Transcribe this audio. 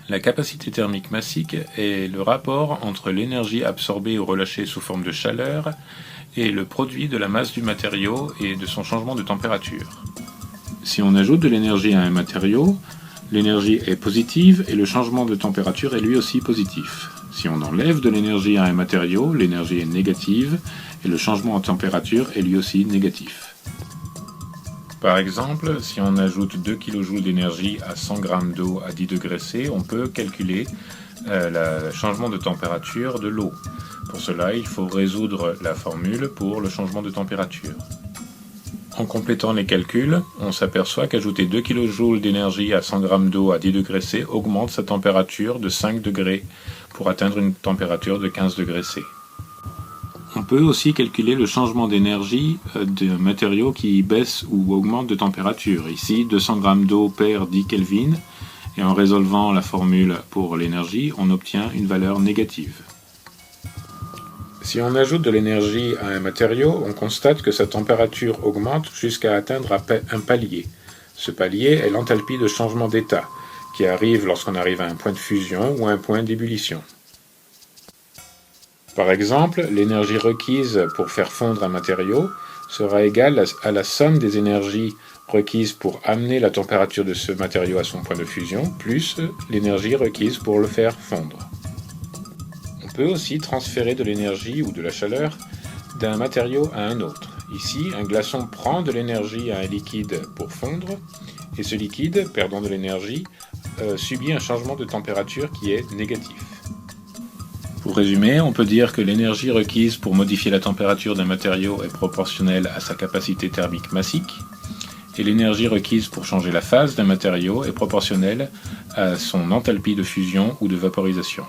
La capacité thermique massique est le rapport entre l'énergie absorbée ou relâchée sous forme de chaleur et le produit de la masse du matériau et de son changement de température. Si on ajoute de l'énergie à un matériau, l'énergie est positive et le changement de température est lui aussi positif. Si on enlève de l'énergie à un matériau, l'énergie est négative et le changement en température est lui aussi négatif. Par exemple, si on ajoute 2 kJ d'énergie à 100 g d'eau à 10 degrés C, on peut calculer le changement de température de l'eau. Pour cela, il faut résoudre la formule pour le changement de température. En complétant les calculs, on s'aperçoit qu'ajouter 2 kJ d'énergie à 100 g d'eau à 10 degrés C augmente sa température de 5 degrés pour atteindre une température de 15 degrés C. On peut aussi calculer le changement d'énergie d'un matériau qui baisse ou augmente de température. Ici, 200 g d'eau perd 10 Kelvin, et en résolvant la formule pour l'énergie, on obtient une valeur négative. Si on ajoute de l'énergie à un matériau, on constate que sa température augmente jusqu'à atteindre un palier. Ce palier est l'enthalpie de changement d'état, qui arrive lorsqu'on arrive à un point de fusion ou à un point d'ébullition. Par exemple, l'énergie requise pour faire fondre un matériau sera égale à la somme des énergies requises pour amener la température de ce matériau à son point de fusion, plus l'énergie requise pour le faire fondre. On peut aussi transférer de l'énergie ou de la chaleur d'un matériau à un autre. Ici, un glaçon prend de l'énergie à un liquide pour fondre, et ce liquide, perdant de l'énergie, subit un changement de température qui est négatif. Pour résumer, on peut dire que l'énergie requise pour modifier la température d'un matériau est proportionnelle à sa capacité thermique massique, et l'énergie requise pour changer la phase d'un matériau est proportionnelle à son enthalpie de fusion ou de vaporisation.